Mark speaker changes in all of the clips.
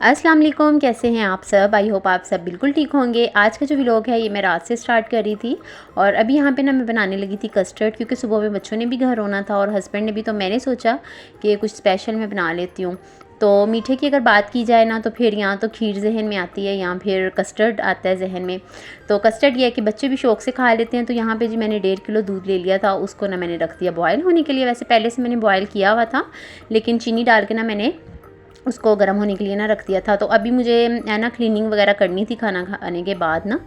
Speaker 1: अस्सलाम वालेकुम, कैसे हैं आप सब। आई होप आप सब बिल्कुल ठीक होंगे। आज का जो व्लॉग है ये मैं रात से स्टार्ट कर रही थी और अभी यहाँ पे ना मैं बनाने लगी थी कस्टर्ड, क्योंकि सुबह में बच्चों ने भी घर होना था और हस्बैंड ने भी, तो मैंने सोचा कि कुछ स्पेशल मैं बना लेती हूँ। तो मीठे की अगर बात की जाए ना तो फिर यहाँ तो खीर जहन में आती है, यहाँ फिर कस्टर्ड आता है जहन में। तो कस्टर्ड ये है कि बच्चे भी शौक़ से खा लेते हैं। तो यहाँ पे जी मैंने 1.5 किलो दूध ले लिया था, उसको ना मैंने रख दिया बॉयल होने के लिए। वैसे पहले से मैंने बॉयल किया हुआ था, लेकिन चीनी डाल के ना मैंने उसको गर्म होने के लिए ना रख दिया था। तो अभी मुझे है ना क्लीनिंग वगैरह करनी थी खाना खाने के बाद ना,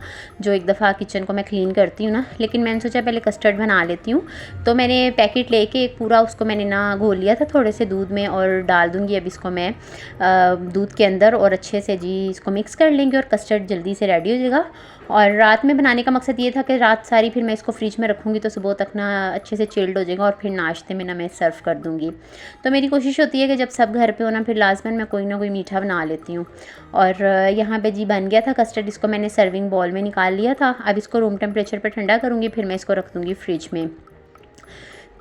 Speaker 1: जो एक दफ़ा किचन को मैं क्लीन करती हूँ ना, लेकिन मैंने सोचा पहले कस्टर्ड बना लेती हूँ। तो मैंने पैकेट लेके एक पूरा उसको मैंने ना घोल लिया था थोड़े से दूध में और डाल दूँगी अब इसको मैं दूध के अंदर, और अच्छे से जी इसको मिक्स कर लेंगे और कस्टर्ड जल्दी से रेडी हो जाएगा। और रात में बनाने का मकसद ये था कि रात सारी फिर मैं इसको फ्रिज में रखूँगी तो सुबह तक ना अच्छे से चिल्ड हो जाएगा और फिर नाश्ते में ना मैं सर्व कर दूँगी। तो मेरी कोशिश होती है कि जब सब घर पे हो ना फिर लाजमन मैं कोई ना कोई मीठा बना लेती हूँ। और यहाँ पे जी बन गया था कस्टर्ड, इसको मैंने सर्विंग बॉल में निकाल लिया था। अब इसको रूम टेम्परेचर पर ठंडा करूँगी, फिर मैं इसको रख दूँगी फ्रिज में।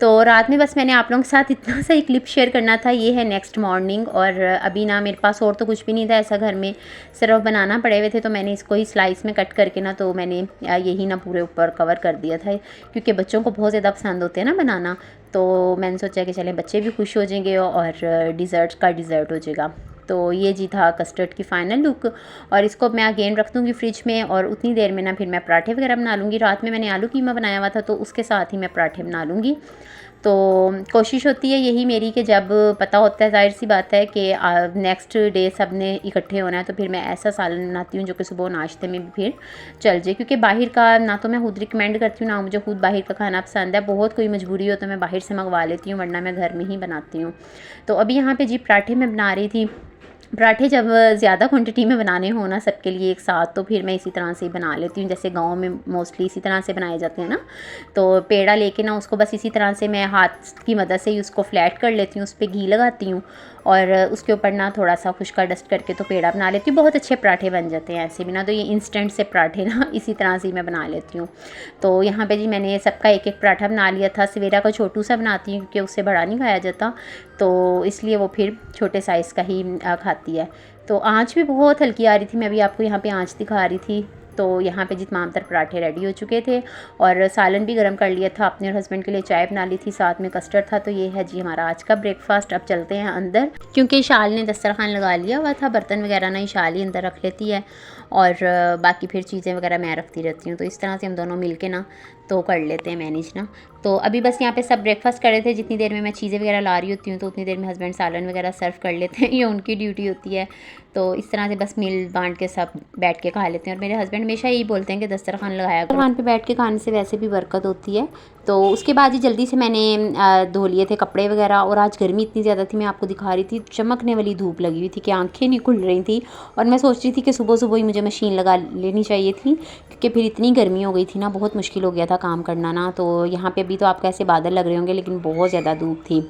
Speaker 1: तो रात में बस मैंने आप लोगों के साथ इतना सा ही क्लिप शेयर करना था। ये है नेक्स्ट मॉर्निंग, और अभी ना मेरे पास और तो कुछ भी नहीं था ऐसा घर में, सिर्फ बनाना पड़े हुए थे। तो मैंने इसको ही स्लाइस में कट करके ना, तो मैंने यही ना पूरे ऊपर कवर कर दिया था, क्योंकि बच्चों को बहुत ज़्यादा पसंद होते हैं ना बनाना। तो मैंने सोचा कि चलें बच्चे भी खुश हो जाएंगे और डिज़र्ट का डिज़र्ट हो जाएगा। तो ये जी था कस्टर्ड की फ़ाइनल लुक, और इसको मैं अगेन रख दूँगी फ्रिज में, और उतनी देर में ना फिर मैं पराठे वगैरह बना लूँगी। रात में मैंने आलू कीमा बनाया हुआ था, तो उसके साथ ही मैं पराठे बना लूँगी। तो कोशिश होती है यही मेरी कि जब पता होता है, ज़ाहिर सी बात है कि नेक्स्ट डे सब ने इकट्ठे होना है, तो फिर मैं ऐसा सालन बनाती हूँ जो कि सुबह नाश्ते में भी फिर चल जाए। क्योंकि बाहर का ना तो मैं खुद रिकमेंड करती हूँ, ना मुझे खुद बाहर का खाना पसंद है। बहुत कोई मजबूरी हो तो मैं बाहर से मंगवा लेती हूँ, वरना मैं घर में ही बनाती हूँ। तो अभी यहाँ पे जी पराठे मैं बना रही थी। पराठे जब ज़्यादा क्वांटिटी में बनाने हो ना सबके लिए एक साथ, तो फिर मैं इसी तरह से ही बना लेती हूँ, जैसे गांव में मोस्टली इसी तरह से बनाए जाते हैं ना। तो पेड़ा लेके ना उसको बस इसी तरह से मैं हाथ की मदद से ही उसको फ्लैट कर लेती हूँ, उस पर घी लगाती हूँ और उसके ऊपर ना थोड़ा सा खुश्का डस्ट करके तो पेड़ा बना लेती हूँ। बहुत अच्छे पराठे बन जाते हैं ऐसे भी ना। तो ये इंस्टेंट से पराठे ना इसी तरह से ही मैं बना लेती हूँ। तो यहाँ पे जी मैंने सबका एक एक पराठा बना लिया था। सवेरा का छोटू सा बनाती हूँ क्योंकि उससे बड़ा नहीं खाया जाता, तो इसलिए वो फिर छोटे साइज़ का ही खाती है। तो आँच भी बहुत हल्की आ रही थी, मैं अभी आपको यहाँ पे आँच दिखा रही थी। तो यहाँ पे जी तमाम तर पराठे रेडी हो चुके थे और सालन भी गर्म कर लिया था। अपने और हस्बैंड के लिए चाय बना ली थी, साथ में कस्टर्ड था। तो ये है जी हमारा आज का ब्रेकफास्ट। अब चलते हैं अंदर, क्योंकि शाल ने दस्तरखान लगा लिया हुआ था। बर्तन वगैरह ना शाल ही अंदर रख लेती है और बाकी फिर चीज़ें वगैरह मैं रखती रहती हूँ। तो इस तरह से हम दोनों मिल के ना तो कर लेते हैं मैनेज ना। तो अभी बस यहाँ पे सब ब्रेकफास्ट कर रहे थे। जितनी देर में मैं चीज़ें वगैरह ला रही होती हूँ तो उतनी देर में हस्बैंड सालन वगैरह सर्व कर लेते हैं, ये उनकी ड्यूटी होती है। तो इस तरह से बस मिल बांट के सब बैठ के खा लेते हैं। और मेरे हस्बैंड हमेशा यही बोलते हैं कि दस्तरखान लगाया करो, दस्तरखान पे बैठ के खाने से वैसे भी बरकत होती है। तो उसके बाद ही जल्दी से मैंने धो लिए थे कपड़े वगैरह। और आज गर्मी इतनी ज़्यादा थी, मैं आपको दिखा रही थी, चमकने वाली धूप लगी हुई थी कि आंखें नहीं खुल रही थी। और मैं सोच रही थी कि सुबह सुबह ही मुझे मशीन लगा लेनी चाहिए थी, क्योंकि फिर इतनी गर्मी हो गई थी ना, बहुत मुश्किल हो गया था काम करना ना। तो यहाँ पे अभी तो आपको ऐसे बादल लग रहे होंगे, लेकिन बहुत ज़्यादा धूप थी।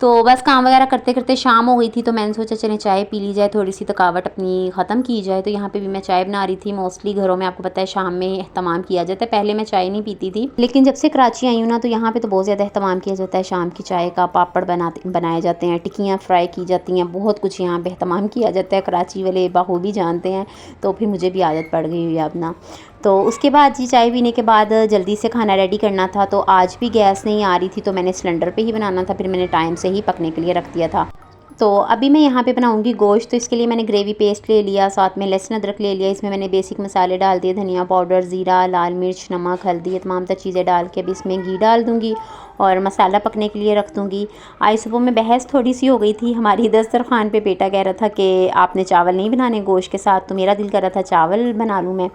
Speaker 1: तो बस काम वगैरह करते करते शाम हो गई थी, तो मैंने सोचा चलें चाय पी ली जाए, थोड़ी सी थकावट अपनी ख़त्म की जाए। तो यहाँ पे भी मैं चाय बना रही थी। मोस्टली घरों में आपको पता है शाम में एहतमाम किया जाता है। पहले मैं चाय नहीं पीती थी, लेकिन जब से कराची आई हूँ ना तो यहाँ पे तो बहुत ज़्यादा एहतमाम किया जाता है शाम की चाय का। पापड़ बनाए जाते हैं, टिक्कियाँ फ्राई की जाती हैं, बहुत कुछ यहाँ पर एहतमाम किया जाता है। कराची वाले बखूबी जानते हैं, तो फिर मुझे भी आदत पड़ गई हुई है अब ना। तो उसके बाद जी चाय पीने के बाद जल्दी से खाना रेडी करना था। तो आज भी गैस नहीं आ रही थी, तो मैंने सिलेंडर पे ही बनाना था, फिर मैंने टाइम से ही पकने के लिए रख दिया था। तो अभी मैं यहाँ पे बनाऊंगी गोश्त। तो इसके लिए मैंने ग्रेवी पेस्ट ले लिया, साथ में लहसुन अदरक ले लिया। इसमें मैंने बेसिक मसाले डाल दिए, धनिया पाउडर, ज़ीरा, लाल मिर्च, नमक, हल्दी, ये तमाम चीज़ें डाल के अभी इसमें घी डाल दूँगी और मसाला पकने के लिए रख दूँगी। आज सुबह में बहस थोड़ी सी हो गई थी हमारी दस्तरखान पे। बेटा कह रहा था कि आपने चावल नहीं बनाने गोश्त के साथ, तो मेरा दिल कर रहा था चावल बना लूँ मैं।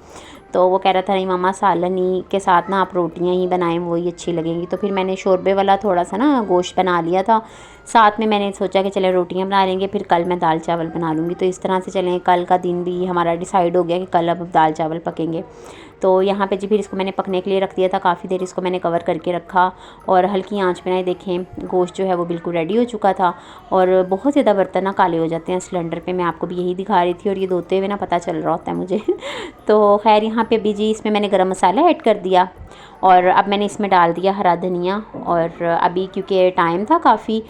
Speaker 1: तो वो कह रहा था नहीं मामा, सालन ही के साथ ना आप रोटियां ही बनाएं, वही अच्छी लगेंगी। तो फिर मैंने शोरबे वाला थोड़ा सा ना गोश्त बना लिया था। साथ में मैंने सोचा कि चले रोटियां बना लेंगे, फिर कल मैं दाल चावल बना लूँगी। तो इस तरह से चलें, कल का दिन भी हमारा डिसाइड हो गया कि कल अब दाल चावल पकेंगे। तो यहाँ पे जी फिर इसको मैंने पकने के लिए रख दिया था। काफ़ी देर इसको मैंने कवर करके रखा और हल्की आंच में ना देखें गोश्त जो है वो बिल्कुल रेडी हो चुका था। और बहुत ज़्यादा बर्तन ना काले हो जाते हैं सिलेंडर पे, मैं आपको भी यही दिखा रही थी और ये धोते हुए ना पता चल रहा होता है मुझे। तो खैर यहाँ पे अभी जी इसमें मैंने गरम मसाला ऐड कर दिया और अब मैंने इसमें डाल दिया हरा धनिया। और अभी क्योंकि टाइम था काफ़ी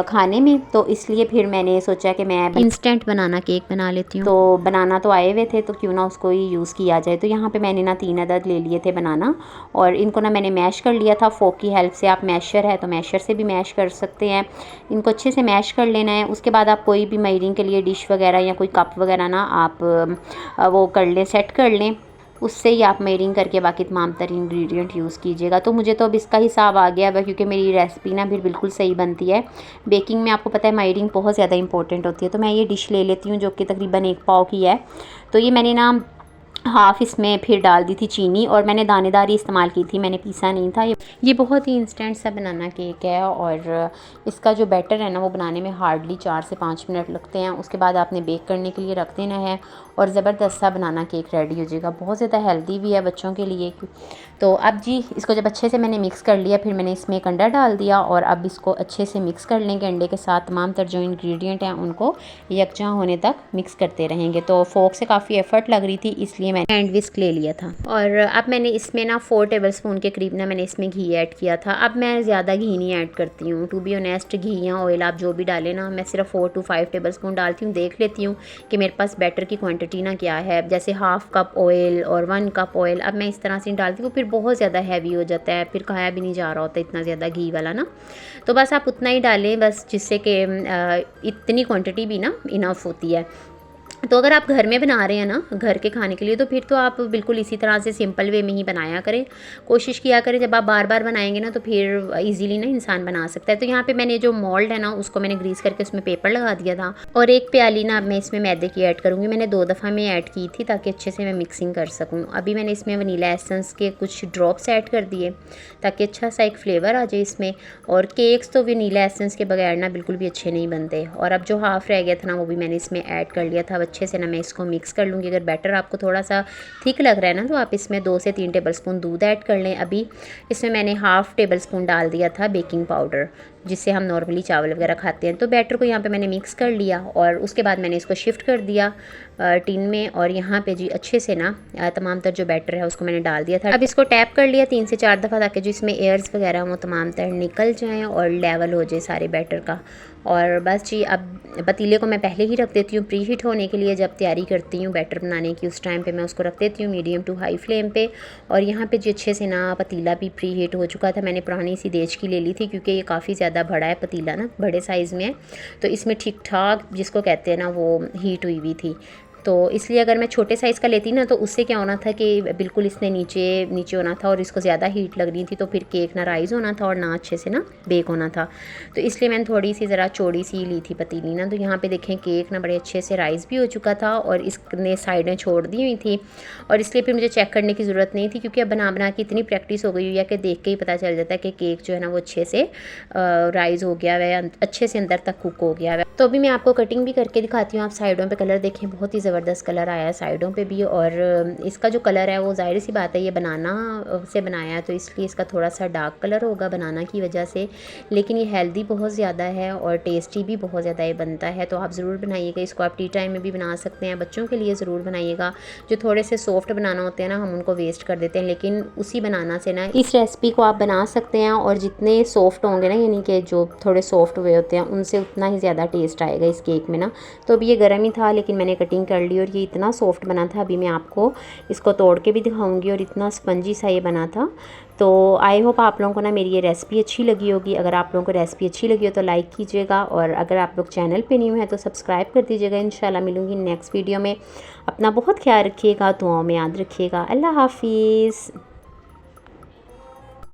Speaker 1: खाने में, तो इसलिए फिर मैंने सोचा कि मैं इंस्टेंट बनाना केक बना लेती हूँ। तो बनाना तो आए हुए थे, तो क्यों ना उसको ही यूज़ किया जाए। तो यहाँ पे मैंने ना 3 अदद ले लिए थे बनाना, और इनको ना मैंने मैश कर लिया था फोक की हेल्प से। आप मैशर है तो मैशर से भी मैश कर सकते हैं। इनको अच्छे से मैश कर लेना है। उसके बाद आप कोई भी मेजरिंग के लिए डिश वगैरह या कोई कप वगैरह ना आप वो कर लें, सेट कर लें। उससे ही आप मेजरिंग करके बाकी तमाम तर इंग्रेडिएंट यूज़ कीजिएगा। तो मुझे तो अब इसका हिसाब आ गया है, क्योंकि मेरी रेसिपी ना फिर बिल्कुल सही बनती है। बेकिंग में आपको पता है मेजरिंग बहुत ज़्यादा इंपॉर्टेंट होती है। तो मैं ये डिश ले लेती हूँ जो कि तकरीबन 1 पाव की है। तो ये मैंने ना हाफ़ इसमें फिर डाल दी थी चीनी, और मैंने दानेदार ही इस्तेमाल की थी, मैंने पीसा नहीं था। ये बहुत ही इंस्टेंट सा बनाना केक है, और इसका जो बैटर है ना वो बनाने में हार्डली 4 से 5 मिनट लगते हैं। उसके बाद आपने बेक करने के लिए रख देना है, और ज़बरदस्त सा बनाना केक रेडी हो जाएगा। बहुत ज़्यादा हेल्दी भी है बच्चों के लिए। तो अब जी इसको जब अच्छे से मैंने मिक्स कर लिया, फिर मैंने इसमें एक अंडा डाल दिया, और अब इसको अच्छे से मिक्स कर लेंगे। अंडे के साथ तमाम तर जो इंग्रेडिएंट हैं उनको यकजा होने तक मिक्स करते रहेंगे। तो फोक से काफ़ी एफर्ट लग रही थी, इसलिए मैंने हैंड विस्क ले लिया था। और अब मैंने इसमें ना 4 टेबलस्पून के करीब ना मैंने इसमें घी ऐड किया था। अब मैं ज़्यादा घी नहीं ऐड करती हूँ, टू बी ऑनेस्ट। घी या ऑयल आप जो भी डालें ना, मैं सिर्फ 4 to 5 टेबलस्पून डालती हूँ। देख लेती हूँ कि मेरे पास बैटर की क्वांटिटी ना क्या है, जैसे हाफ़ कप ऑयल और 1 कप ऑयल। अब मैं इस तरह से डालती हूँ, फिर बहुत ज़्यादा हैवी हो जाता है, फिर खाया भी नहीं जा रहा होता इतना ज़्यादा घी वाला ना। तो बस आप उतना ही डालें, बस जिससे कि इतनी क्वांटिटी भी ना इनफ होती है। तो अगर आप घर में बना रहे हैं ना घर के खाने के लिए, तो फिर तो आप बिल्कुल इसी तरह से सिंपल वे में ही बनाया करें। कोशिश किया करें जब आप बार बार बनाएंगे ना, तो फिर इजीली ना इंसान बना सकता है। तो यहाँ पे मैंने जो मोल्ड है ना उसको मैंने ग्रीस करके उसमें पेपर लगा दिया था, और 1 प्याली ना अब मैं इसमें मैदे की ऐड करूँगी। मैंने 2 दफ़ा में ऐड की थी ताकि अच्छे से मैं मिक्सिंग कर सकूँ। अभी मैंने इसमें वनीला एसेंस के कुछ ड्रॉप्स ऐड कर दिए ताकि अच्छा सा एक फ्लेवर आ जाए इसमें। और केक्स तो वनीला एसेंस के बगैर ना बिल्कुल भी अच्छे नहीं बनते। और अब जो हाफ़ रह गया था ना वो भी मैंने इसमें ऐड कर लिया था। अच्छे से ना मैं इसको मिक्स कर लूँगी। अगर बैटर आपको थोड़ा सा थिक लग रहा है ना, तो आप इसमें 2 से 3 टेबलस्पून दूध ऐड कर लें। अभी इसमें मैंने हाफ़ टेबलस्पून डाल दिया था बेकिंग पाउडर, जिससे हम नॉर्मली चावल वगैरह खाते हैं। तो बैटर को यहाँ पे मैंने मिक्स कर लिया, और उसके बाद मैंने इसको शिफ्ट कर दिया टिन में। और यहाँ पे जी अच्छे से ना तमाम तर जो बैटर है उसको मैंने डाल दिया था। अब इसको टैप कर लिया 3 से 4 दफ़ा, ताकि जो इसमें एयर्स वगैरह वो तमाम तर निकल जाएँ और लेवल हो जाए सारे बैटर का। और बस जी अब पतीले को मैं पहले ही रख देती हूँ प्री हीट होने के लिए। जब तैयारी करती हूँ बैटर बनाने की, उस टाइम पे मैं उसको रख देती हूँ मीडियम टू हाई फ्लेम पे। और यहाँ पे जी अच्छे से ना पतीला भी प्री हीट हो चुका था। मैंने पुरानी सी देश की ले ली थी, क्योंकि ये काफ़ी ज़्यादा बड़ा है पतीला ना, बड़े साइज़ में है, तो इसमें ठीक ठाक जिसको कहते हैं ना वो हीट हुई हुई थी। तो इसलिए अगर मैं छोटे साइज़ का लेती ना, तो उससे क्या होना था कि बिल्कुल इसने नीचे नीचे होना था, और इसको ज़्यादा हीट लग रही थी, तो फिर केक ना राइज़ होना था और ना अच्छे से ना बेक होना था। तो इसलिए मैंने थोड़ी सी ज़रा चौड़ी सी ली थी पतीली ना। तो यहाँ पे देखें केक ना बड़े अच्छे से राइज़ भी हो चुका था, और इसने साइडें छोड़ दी हुई थी। और इसलिए फिर मुझे चेक करने की ज़रूरत नहीं थी, क्योंकि अब बना बना के इतनी प्रैक्टिस हो गई हुई है कि देख के ही पता चल जाता है कि केक जो है ना वो अच्छे से राइज़ हो गया है, अच्छे से अंदर तक कुक हो गया है। तो अभी मैं आपको कटिंग भी करके दिखाती हूँ। आप साइडों पे कलर देखें, बहुत ही ज़बरदस्त कलर आया है साइडों पे भी। और इसका जो कलर है वो ज़ाहिर सी बात है ये बनाना से बनाया है, तो इसलिए इसका थोड़ा सा डार्क कलर होगा बनाना की वजह से। लेकिन ये हेल्दी बहुत ज़्यादा है और टेस्टी भी बहुत ज़्यादा ये बनता है। तो आप ज़रूर बनाइएगा इसको। आप टी टाइम में भी बना सकते हैं, बच्चों के लिए ज़रूर बनाइएगा। जो थोड़े से सॉफ्ट बनाना होते हैं ना, हम उनको वेस्ट कर देते हैं, लेकिन उसी बनाना से ना इस रेसिपी को आप बना सकते हैं। और जितने सॉफ्ट होंगे ना, यानी कि जो थोड़े सॉफ्ट हुए होते हैं, उनसे उतना ही ज़्यादा टेस्ट आएगा इस केक में ना। तो अभी ये गर्म ही था, लेकिन मैंने कटिंग कर ली, और ये इतना सॉफ्ट बना था। अभी मैं आपको इसको तोड़ के भी दिखाऊंगी, और इतना स्पंजी सा ये बना था। तो आई होप आप लोगों को ना मेरी ये रेसिपी अच्छी लगी होगी। अगर आप लोगों को रेसिपी अच्छी लगी हो तो लाइक कीजिएगा, और अगर आप लोग चैनल पे न्यू हैं तो सब्सक्राइब कर दीजिएगा। इंशाल्लाह मिलूंगी नेक्स्ट वीडियो में। अपना बहुत ख्याल रखिएगा, दुआओं में याद रखिएगा। अल्लाह हाफिज़।